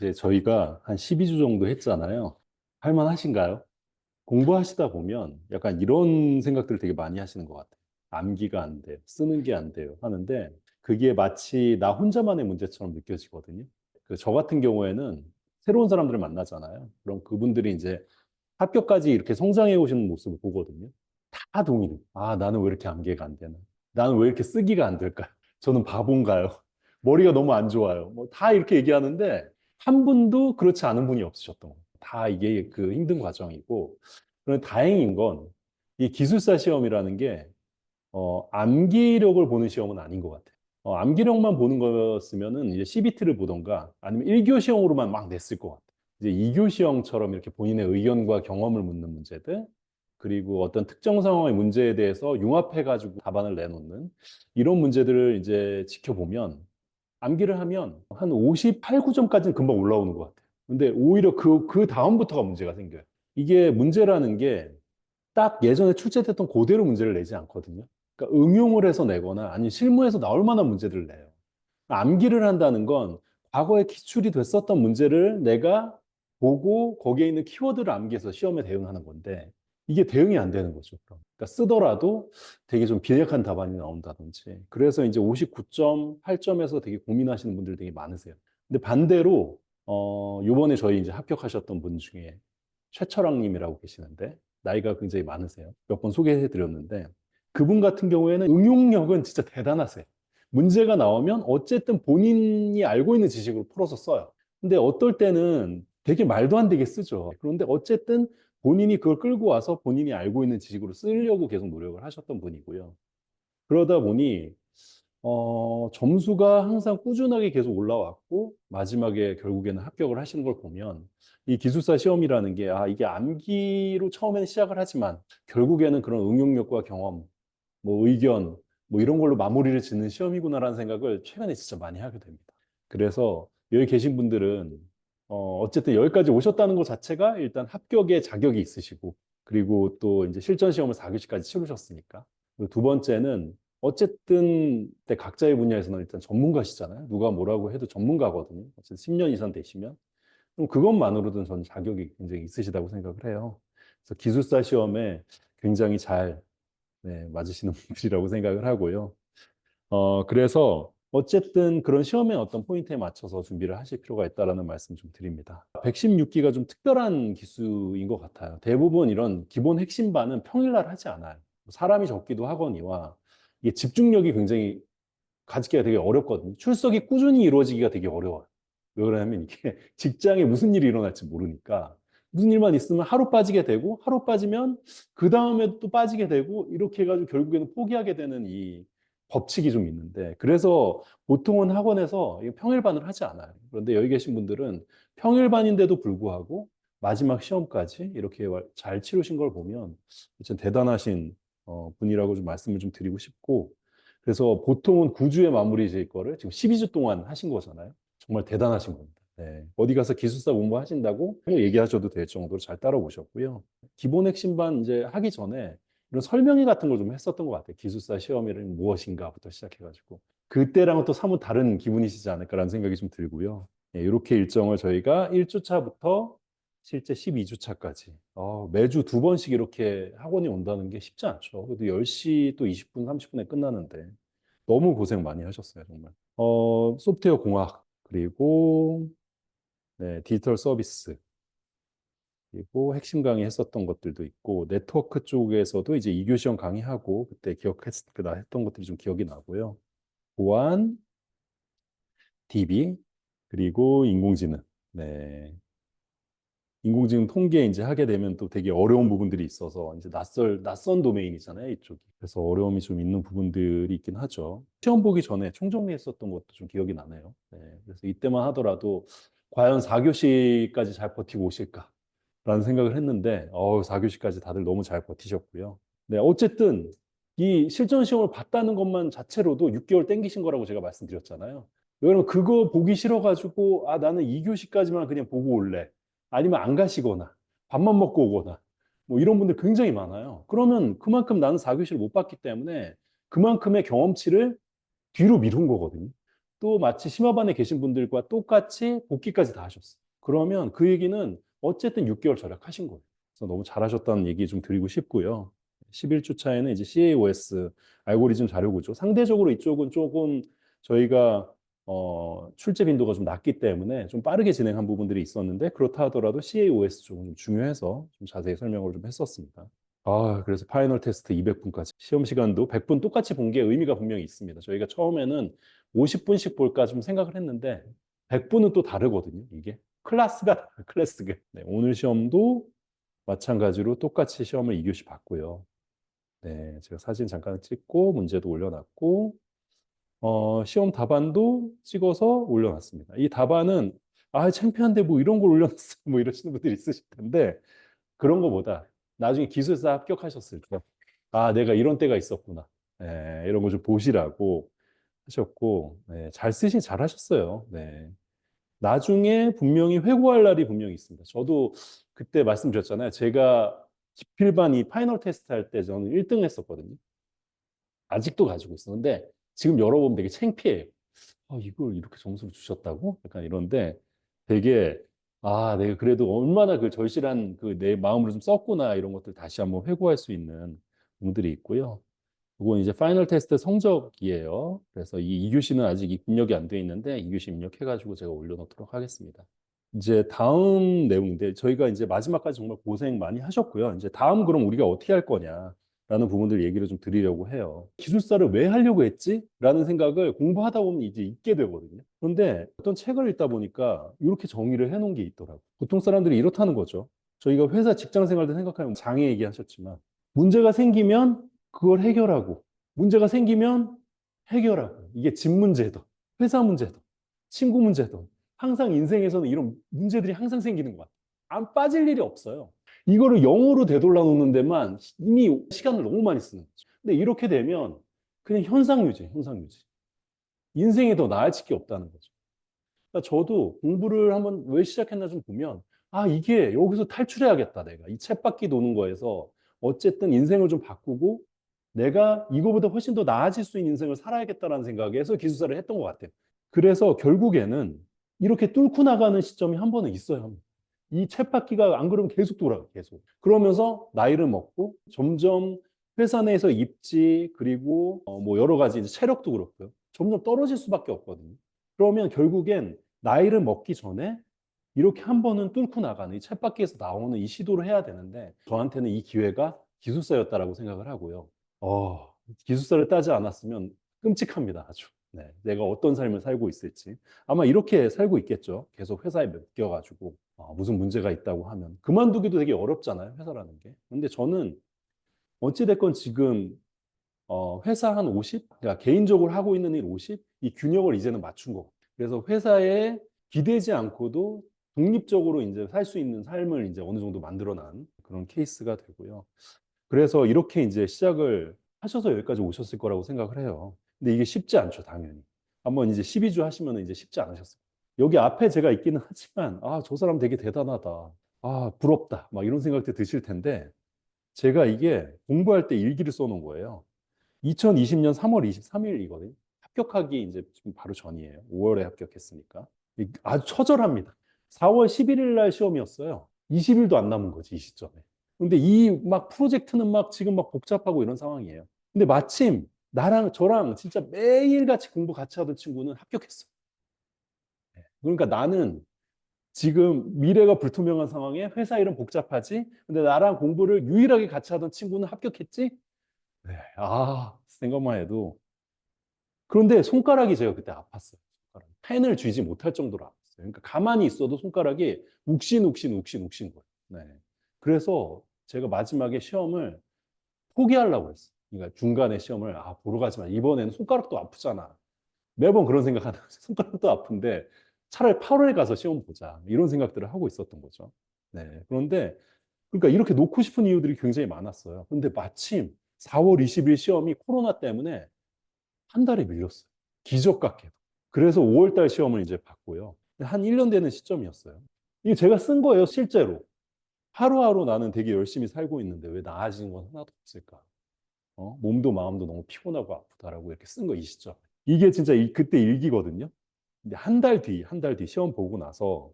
이제 저희가 한 12주 정도 했잖아요. 할만하신가요? 공부하시다 보면 약간 이런 생각들을 되게 많이 하시는 것 같아요. 암기가 안 돼요. 쓰는 게 안 돼요. 하는데 그게 마치 나 혼자만의 문제처럼 느껴지거든요. 저 같은 경우에는 새로운 사람들을 만나잖아요. 그럼 그분들이 이제 학교까지 이렇게 성장해 오시는 모습을 보거든요. 다 동의해요. 아, 나는 왜 이렇게 암기가 안 되나? 나는 왜 이렇게 쓰기가 안 될까요? 저는 바본가요? 머리가 너무 안 좋아요. 뭐 다 이렇게 얘기하는데 한 분도 그렇지 않은 분이 없으셨던 거예요. 다 이게 그 힘든 과정이고. 그런데 다행인 건 이 기술사 시험이라는 게 암기력을 보는 시험은 아닌 것 같아요. 암기력만 보는 거였으면은 이제 CBT를 보던가 아니면 1교시형으로만 막 냈을 것 같아요. 이제 2교시형처럼 이렇게 본인의 의견과 경험을 묻는 문제들, 그리고 어떤 특정 상황의 문제에 대해서 융합해가지고 답안을 내놓는 이런 문제들을 이제 지켜보면 암기를 하면 한 58, 9점까지는 금방 올라오는 것 같아요. 근데 오히려 그 다음부터가 문제가 생겨요. 이게 문제라는 게 딱 예전에 출제됐던 그대로 문제를 내지 않거든요. 그러니까 응용을 해서 내거나 아니 실무에서 나올 만한 문제들을 내요. 암기를 한다는 건 과거에 기출이 됐었던 문제를 내가 보고 거기에 있는 키워드를 암기해서 시험에 대응하는 건데 이게 대응이 안 되는 거죠. 그러니까 쓰더라도 되게 좀 빈약한 답안이 나온다든지. 그래서 이제 59.8점에서 되게 고민하시는 분들 되게 많으세요. 근데 반대로 요번에 저희 이제 합격하셨던 분 중에 최철학 님이라고 계시는데 나이가 굉장히 많으세요. 몇 번 소개해 드렸는데 그분 같은 경우에는 응용력은 진짜 대단하세요. 문제가 나오면 어쨌든 본인이 알고 있는 지식으로 풀어서 써요. 근데 어떨 때는 되게 말도 안 되게 쓰죠. 그런데 어쨌든 본인이 그걸 끌고 와서 본인이 알고 있는 지식으로 쓰려고 계속 노력을 하셨던 분이고요. 그러다 보니 점수가 항상 꾸준하게 계속 올라왔고 마지막에 결국에는 합격을 하시는 걸 보면 이 기술사 시험이라는 게 이게 암기로 처음에는 시작을 하지만 결국에는 그런 응용력과 경험, 뭐 의견, 뭐 이런 걸로 마무리를 짓는 시험이구나라는 생각을 최근에 진짜 많이 하게 됩니다. 그래서 여기 계신 분들은 어쨌든 여기까지 오셨다는 것 자체가 일단 합격의 자격이 있으시고 그리고 또 이제 실전 시험을 4교시까지 치르셨으니까 그리고 두 번째는 어쨌든 각자의 분야에서는 일단 전문가시잖아요. 누가 뭐라고 해도 전문가거든요. 어쨌든 10년 이상 되시면 그럼 그것만으로도 저는 자격이 굉장히 있으시다고 생각을 해요. 그래서 기술사 시험에 굉장히 잘 맞으시는 분들이라고 생각을 하고요. 그래서 어쨌든 그런 시험의 어떤 포인트에 맞춰서 준비를 하실 필요가 있다라는 말씀 좀 드립니다. 116기가 좀 특별한 기수인 것 같아요. 대부분 이런 기본 핵심반은 평일날 하지 않아요. 사람이 적기도 하거니와 이게 집중력이 굉장히 가지기가 되게 어렵거든요. 출석이 꾸준히 이루어지기가 되게 어려워요. 왜 그러냐면 이게 직장에 무슨 일이 일어날지 모르니까 무슨 일만 있으면 하루 빠지게 되고 하루 빠지면 그 다음에 또 빠지게 되고 이렇게 해가지고 결국에는 포기하게 되는 이 법칙이 좀 있는데 그래서 보통은 학원에서 평일반을 하지 않아요. 그런데 여기 계신 분들은 평일반인데도 불구하고 마지막 시험까지 이렇게 잘 치르신 걸 보면 진짜 대단하신 분이라고 좀 말씀을 좀 드리고 싶고 그래서 보통은 9주에 마무리 질 거를 지금 12주 동안 하신 거잖아요. 정말 대단하신 겁니다. 네. 어디 가서 기술사 공부하신다고 얘기하셔도 될 정도로 잘 따라오셨고요. 기본 핵심반 이제 하기 전에 이런 설명회 같은 걸 좀 했었던 것 같아요. 기술사 시험이란 무엇인가부터 시작해가지고. 그때랑은 또 사뭇 다른 기분이시지 않을까라는 생각이 좀 들고요. 네, 이렇게 일정을 저희가 1주차부터 실제 12주차까지 매주 두 번씩 이렇게 학원이 온다는 게 쉽지 않죠. 그래도 10시 또 20분, 30분에 끝나는데 너무 고생 많이 하셨어요, 정말. 소프트웨어 공학, 그리고 네, 디지털 서비스, 그리고 핵심 강의 했었던 것들도 있고, 네트워크 쪽에서도 이제 2교시 형 강의하고, 그때 했던 것들이 좀 기억이 나고요. 보안, DB, 그리고 인공지능. 네. 인공지능 통계 이제 하게 되면 또 되게 어려운 부분들이 있어서 이제 낯선 도메인이잖아요, 이쪽이. 그래서 어려움이 좀 있는 부분들이 있긴 하죠. 시험 보기 전에 총정리했었던 것도 좀 기억이 나네요. 네. 그래서 이때만 하더라도 과연 4교시까지 잘 버티고 오실까라는 생각을 했는데, 4교시까지 다들 너무 잘 버티셨고요. 네, 어쨌든 이 실전 시험을 봤다는 것만 자체로도 6개월 땡기신 거라고 제가 말씀드렸잖아요. 왜냐면 그거 보기 싫어가지고, 나는 2교시까지만 그냥 보고 올래. 아니면 안 가시거나 밥만 먹고 오거나 뭐 이런 분들 굉장히 많아요. 그러면 그만큼 나는 4교시를 못 봤기 때문에 그만큼의 경험치를 뒤로 미룬 거거든요. 또 마치 심화반에 계신 분들과 똑같이 복귀까지 다 하셨어요. 그러면 그 얘기는 어쨌든 6개월 절약하신 거예요. 그래서 너무 잘하셨다는 얘기 좀 드리고 싶고요. 11주 차에는 이제 CAOS 알고리즘 자료구조. 상대적으로 이쪽은 조금 저희가 출제 빈도가 좀 낮기 때문에 좀 빠르게 진행한 부분들이 있었는데 그렇다 하더라도 CAOS 쪽은 좀 중요해서 좀 자세히 설명을 좀 했었습니다. 그래서 파이널 테스트 200분까지. 시험 시간도 100분 똑같이 본 게 의미가 분명히 있습니다. 저희가 처음에는 50분씩 볼까 좀 생각을 했는데 100분은 또 다르거든요. 이게 클래스가 달라요, 클래스가. 네, 오늘 시험도 마찬가지로 똑같이 시험을 2교시 봤고요. 네, 제가 사진 잠깐 찍고 문제도 올려놨고 시험 답안도 찍어서 올려놨습니다. 이 답안은 창피한데 뭐 이런 걸 올려놨어 뭐 이러시는 분들이 있으실 텐데 그런 거보다 나중에 기술사 합격하셨을 때 내가 이런 때가 있었구나. 이런 거 좀 보시라고 하셨고 잘 쓰긴 잘 하셨어요. 네. 나중에 분명히 회고할 날이 분명히 있습니다. 저도 그때 말씀드렸잖아요. 제가 기필반 이 파이널 테스트 할 때 저는 1등 했었거든요. 아직도 가지고 있었는데 지금 열어보면 되게 창피해요. 이걸 이렇게 점수를 주셨다고? 약간 이런데 되게 내가 그래도 얼마나 그 절실한 그 내 마음으로 좀 썼구나 이런 것들 다시 한번 회고할 수 있는 부분들이 있고요. 이건 이제 파이널 테스트 성적이에요. 그래서 이 2교시는 아직 입력이 안 돼 있는데 2교시 입력해가지고 제가 올려놓도록 하겠습니다. 이제 다음 내용인데 저희가 이제 마지막까지 정말 고생 많이 하셨고요. 이제 다음 그럼 우리가 어떻게 할 거냐라는 부분들 얘기를 좀 드리려고 해요. 기술사를 왜 하려고 했지? 라는 생각을 공부하다 보면 이제 있게 되거든요. 그런데 어떤 책을 읽다 보니까 이렇게 정의를 해놓은 게 있더라고요. 보통 사람들이 이렇다는 거죠. 저희가 회사 직장 생활 때 생각하면 장애 얘기하셨지만 문제가 생기면 그걸 해결하고 문제가 생기면 해결하고 이게 집 문제도 회사 문제도 친구 문제도 항상 인생에서는 이런 문제들이 항상 생기는 것 같아요. 안 빠질 일이 없어요. 이거를 영어로 되돌려 놓는 데만 이미 시간을 너무 많이 쓰는 거죠. 근데 이렇게 되면 그냥 현상 유지, 현상 유지. 인생이 더 나아질 게 없다는 거죠. 그러니까 저도 공부를 한번 왜 시작했나 좀 보면 이게 여기서 탈출해야겠다 내가 이 쳇바퀴 도는 거에서 어쨌든 인생을 좀 바꾸고 내가 이거보다 훨씬 더 나아질 수 있는 인생을 살아야겠다라는 생각에서 기숙사를 했던 것 같아요. 그래서 결국에는 이렇게 뚫고 나가는 시점이 한 번은 있어요. 이 쳇바퀴가 안 그러면 계속 돌아가 계속. 그러면서 나이를 먹고 점점 회사 내에서 입지 그리고 뭐 여러 가지 이제 체력도 그렇고요. 점점 떨어질 수밖에 없거든요. 그러면 결국엔 나이를 먹기 전에 이렇게 한 번은 뚫고 나가는 이 쳇바퀴에서 나오는 이 시도를 해야 되는데 저한테는 이 기회가 기숙사였다라고 생각을 하고요. 기숙사를 따지 않았으면 끔찍합니다, 아주. 네, 내가 어떤 삶을 살고 있을지. 아마 이렇게 살고 있겠죠. 계속 회사에 맡겨가지고 무슨 문제가 있다고 하면. 그만두기도 되게 어렵잖아요, 회사라는 게. 근데 저는 어찌됐건 지금 회사 한 50? 그러니까 개인적으로 하고 있는 일 50? 이 균형을 이제는 맞춘 거. 그래서 회사에 기대지 않고도 독립적으로 이제 살 수 있는 삶을 이제 어느 정도 만들어 난 그런 케이스가 되고요. 그래서 이렇게 이제 시작을 하셔서 여기까지 오셨을 거라고 생각을 해요. 근데 이게 쉽지 않죠, 당연히. 한번 이제 12주 하시면 이제 쉽지 않으셨어요. 여기 앞에 제가 있기는 하지만, 저 사람 되게 대단하다. 부럽다. 막 이런 생각도 드실 텐데, 제가 이게 공부할 때 일기를 써놓은 거예요. 2020년 3월 23일이거든요. 합격하기 이제 지금 바로 전이에요. 5월에 합격했으니까. 아주 처절합니다. 4월 11일 날 시험이었어요. 20일도 안 남은 거지, 이 시점에. 근데 이 막 프로젝트는 막 지금 막 복잡하고 이런 상황이에요. 근데 마침 나랑 저랑 진짜 매일같이 공부 같이 하던 친구는 합격했어. 그러니까 나는 지금 미래가 불투명한 상황에 회사 일은 복잡하지. 근데 나랑 공부를 유일하게 같이 하던 친구는 합격했지. 네. 생각만 해도 그런데 손가락이 제가 그때 아팠어요. 펜을 쥐지 못할 정도로 아팠어요. 그러니까 가만히 있어도 손가락이 욱신 거예요. 네. 그래서 제가 마지막에 시험을 포기하려고 했어요. 그러니까 중간에 시험을 보러 가지 마. 이번에는 손가락도 아프잖아. 매번 그런 생각하는 거죠. 손가락도 아픈데 차라리 8월에 가서 시험 보자. 이런 생각들을 하고 있었던 거죠. 네. 그런데 그러니까 이렇게 놓고 싶은 이유들이 굉장히 많았어요. 근데 마침 4월 20일 시험이 코로나 때문에 한 달이 밀렸어요. 기적 같게도. 그래서 5월 달 시험을 이제 봤고요. 한 1년 되는 시점이었어요. 이게 제가 쓴 거예요, 실제로. 하루하루 나는 되게 열심히 살고 있는데 왜 나아지는 건 하나도 없을까? 몸도 마음도 너무 피곤하고 아프다라고 이렇게 쓴 거 이 시점. 이게 진짜 그때 일기거든요. 근데 한 달 뒤 시험 보고 나서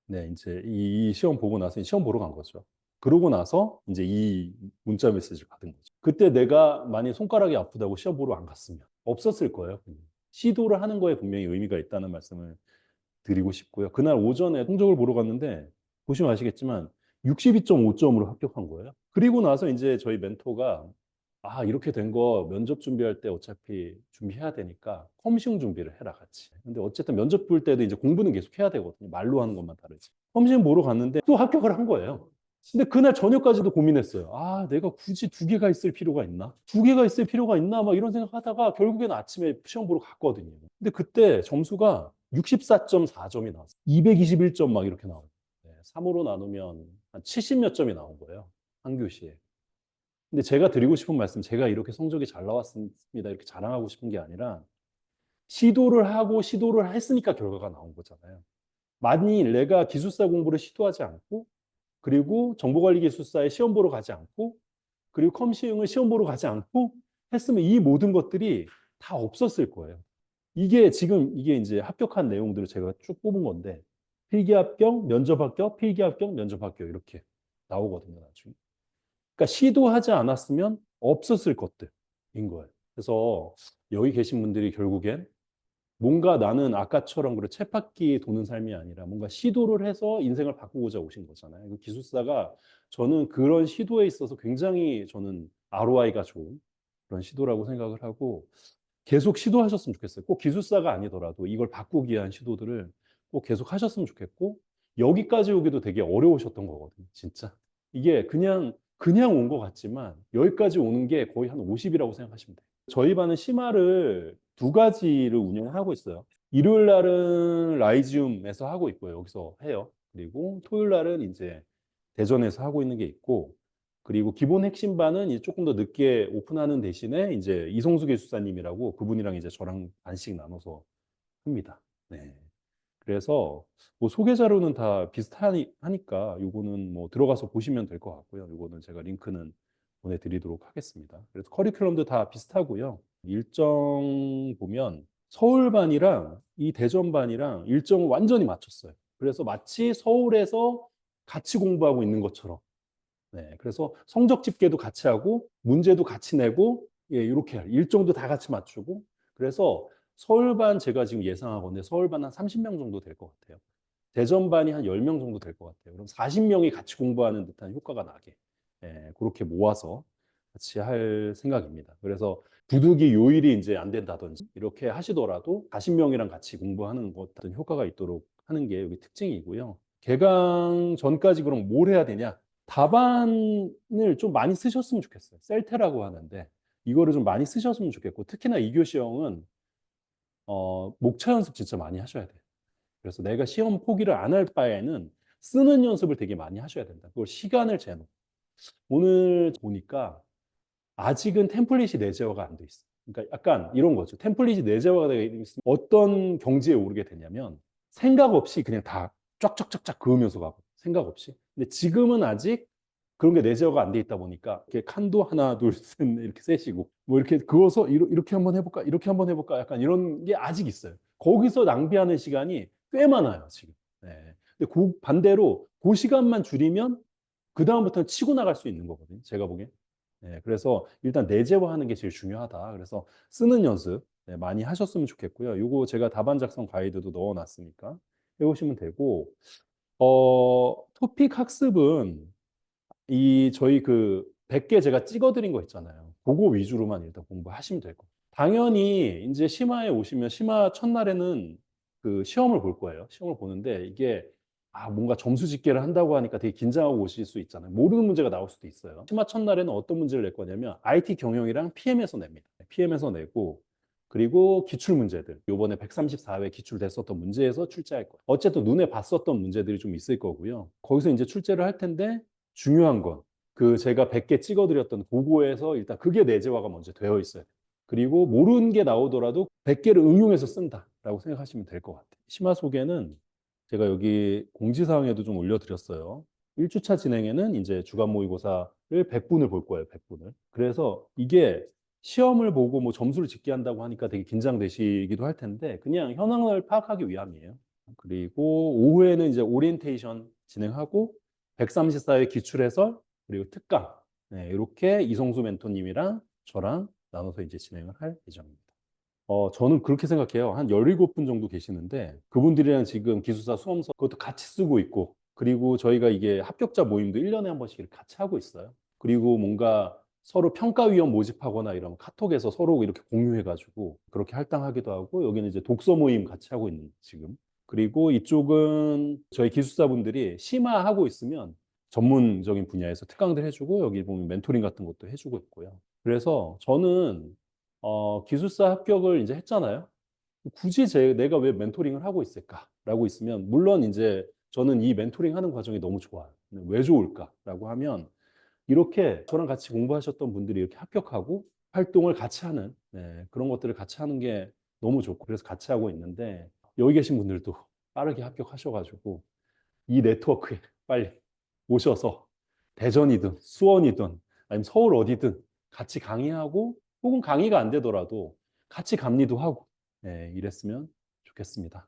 네, 이제 이 시험 보고 나서 시험 보러 간 거죠. 그러고 나서 이제 이 문자 메시지를 받은 거죠. 그때 내가 만약 손가락이 아프다고 시험 보러 안 갔으면 없었을 거예요. 그냥. 시도를 하는 거에 분명히 의미가 있다는 말씀을 드리고 싶고요. 그날 오전에 성적을 보러 갔는데 보시면 아시겠지만 62.5점으로 합격한 거예요. 그리고 나서 이제 저희 멘토가 아, 이렇게 된 거 면접 준비할 때 어차피 준비해야 되니까 컴시용 준비를 해라 같이. 근데 어쨌든 면접 볼 때도 이제 공부는 계속 해야 되거든요. 말로 하는 것만 다르지. 컴시용 보러 갔는데 또 합격을 한 거예요. 근데 그날 저녁까지도 고민했어요. 아, 내가 굳이 두 개가 있을 필요가 있나? 두 개가 있을 필요가 있나? 막 이런 생각하다가 결국에는 아침에 시험 보러 갔거든요. 근데 그때 점수가 64.4점이 나왔어요. 221점 막 이렇게 나오고. 네, 3으로 나누면 한 70 몇 점이 나온 거예요. 한 교시에. 근데 제가 드리고 싶은 말씀, 제가 이렇게 성적이 잘 나왔습니다. 이렇게 자랑하고 싶은 게 아니라 시도를 하고 시도를 했으니까 결과가 나온 거잖아요. 만일 내가 기술사 공부를 시도하지 않고 그리고 정보관리기술사에 시험 보러 가지 않고 그리고 컴시용을 시험 보러 가지 않고 했으면 이 모든 것들이 다 없었을 거예요. 이게 지금 이게 이제 합격한 내용들을 제가 쭉 뽑은 건데 필기 합격, 면접 합격, 필기 합격, 면접 합격 이렇게 나오거든요, 나중에. 그러니까 시도하지 않았으면 없었을 것들인 거예요. 그래서 여기 계신 분들이 결국엔 뭔가 나는 아까처럼 그래 쳇바퀴 도는 삶이 아니라 뭔가 시도를 해서 인생을 바꾸고자 오신 거잖아요. 그 기술사가 저는 그런 시도에 있어서 굉장히 저는 ROI가 좋은 그런 시도라고 생각을 하고 계속 시도하셨으면 좋겠어요. 꼭 기술사가 아니더라도 이걸 바꾸기 위한 시도들을 꼭 계속 하셨으면 좋겠고 여기까지 오기도 되게 어려우셨던 거거든요. 진짜. 이게 그냥 온 것 같지만 여기까지 오는 게 거의 한 50이라고 생각하시면 돼요. 저희 반은 심화를 두 가지를 운영하고 있어요. 일요일 날은 라이지움에서 하고 있고요. 여기서 해요. 그리고 토요일 날은 이제 대전에서 하고 있는 게 있고 그리고 기본 핵심반은 이제 조금 더 늦게 오픈하는 대신에 이제 이성수 기술사님이라고 그분이랑 이제 저랑 반씩 나눠서 합니다. 네. 그래서 뭐 소개 자료는 다 비슷하니까 요거는 뭐 들어가서 보시면 될 것 같고요. 요거는 제가 링크는 보내드리도록 하겠습니다. 그래서 커리큘럼도 다 비슷하고요. 일정 보면 서울반이랑 이 대전반이랑 일정을 완전히 맞췄어요. 그래서 마치 서울에서 같이 공부하고 있는 것처럼 네, 그래서 성적 집계도 같이 하고 문제도 같이 내고 예, 이렇게 일정도 다 같이 맞추고 그래서 서울반 제가 지금 예상하건데 서울반 한 30명 정도 될 것 같아요. 대전반이 한 10명 정도 될 것 같아요. 그럼 40명이 같이 공부하는 듯한 효과가 나게 예, 그렇게 모아서 같이 할 생각입니다. 그래서 부득이 요일이 이제 안 된다든지 이렇게 하시더라도 40명이랑 같이 공부하는 것 같은 효과가 있도록 하는 게 여기 특징이고요. 개강 전까지 그럼 뭘 해야 되냐? 답안을 좀 많이 쓰셨으면 좋겠어요. 셀테라고 하는데 이거를 좀 많이 쓰셨으면 좋겠고 특히나 이교 시험은 목차 연습 진짜 많이 하셔야 돼요. 그래서 내가 시험 포기를 안 할 바에는 쓰는 연습을 되게 많이 하셔야 된다. 그걸 시간을 재놓고 오늘 보니까 아직은 템플릿이 내재화가 안 돼 있어. 그러니까 약간 이런 거죠. 템플릿이 내재화가 되어 있으면 어떤 경지에 오르게 되냐면 생각 없이 그냥 다 쫙쫙쫙쫙 그으면서 가고 생각 없이. 근데 지금은 아직 그런 게 내재화가 안 돼 있다 보니까 이렇게 칸도 하나 둘셋 이렇게 세시고 뭐 이렇게 그어서 이렇게 한번 해볼까 이렇게 한번 해볼까 약간 이런 게 아직 있어요. 거기서 낭비하는 시간이 꽤 많아요 지금. 네. 근데 반대로 그 시간만 줄이면 그 다음부터는 치고 나갈 수 있는 거거든요. 제가 보기엔. 네, 그래서 일단 내재화하는 게 제일 중요하다. 그래서 쓰는 연습 네, 많이 하셨으면 좋겠고요. 이거 제가 답안 작성 가이드도 넣어놨으니까 해오시면 되고, 토픽 학습은 이 저희 그 100개 제가 찍어드린 거 있잖아요. 그거 위주로만 일단 공부하시면 될 거예요. 당연히 이제 심화에 오시면 심화 첫날에는 그 시험을 볼 거예요. 시험을 보는데 이게 뭔가 점수 집계를 한다고 하니까 되게 긴장하고 오실 수 있잖아요. 모르는 문제가 나올 수도 있어요. 심화 첫날에는 어떤 문제를 낼 거냐면 IT 경영이랑 PM에서 냅니다. PM에서 내고 그리고 기출 문제들. 요번에 134회 기출됐었던 문제에서 출제할 거예요. 어쨌든 눈에 봤었던 문제들이 좀 있을 거고요. 거기서 이제 출제를 할 텐데 중요한 건 그 제가 100개 찍어드렸던 그거에서 일단 그게 내재화가 먼저 되어 있어요. 그리고 모르는 게 나오더라도 100개를 응용해서 쓴다라고 생각하시면 될 것 같아요. 심화 소개는 제가 여기 공지사항에도 좀 올려드렸어요. 1주차 진행에는 이제 주간 모의고사를 100분을 볼 거예요, 100분을. 그래서 이게 시험을 보고 뭐 점수를 짓게 한다고 하니까 되게 긴장되시기도 할 텐데 그냥 현황을 파악하기 위함이에요. 그리고 오후에는 이제 오리엔테이션 진행하고 134회 기출해설 그리고 특강 네, 이렇게 이성수 멘토님이랑 저랑 나눠서 이제 진행을 할 예정입니다. 저는 그렇게 생각해요. 한 17분 정도 계시는데 그분들이랑 지금 기숙사 수험서 그것도 같이 쓰고 있고 그리고 저희가 이게 합격자 모임도 1년에 한 번씩 이렇게 같이 하고 있어요. 그리고 뭔가 서로 평가위원 모집하거나 이러면 카톡에서 서로 이렇게 공유해가지고 그렇게 할당하기도 하고 여기는 이제 독서 모임 같이 하고 있는 지금. 그리고 이쪽은 저희 기숙사분들이 심화하고 있으면 전문적인 분야에서 특강들 해주고 여기 보면 멘토링 같은 것도 해주고 있고요. 그래서 저는 기술사 합격을 이제 했잖아요. 굳이 내가 왜 멘토링을 하고 있을까라고 있으면, 물론 이제 저는 이 멘토링 하는 과정이 너무 좋아요. 근데 왜 좋을까라고 하면, 이렇게 저랑 같이 공부하셨던 분들이 이렇게 합격하고 활동을 같이 하는, 네, 그런 것들을 같이 하는 게 너무 좋고, 그래서 같이 하고 있는데, 여기 계신 분들도 빠르게 합격하셔가지고, 이 네트워크에 빨리 오셔서 대전이든 수원이든 아니면 서울 어디든 같이 강의하고 혹은 강의가 안 되더라도 같이 감리도 하고 네, 이랬으면 좋겠습니다.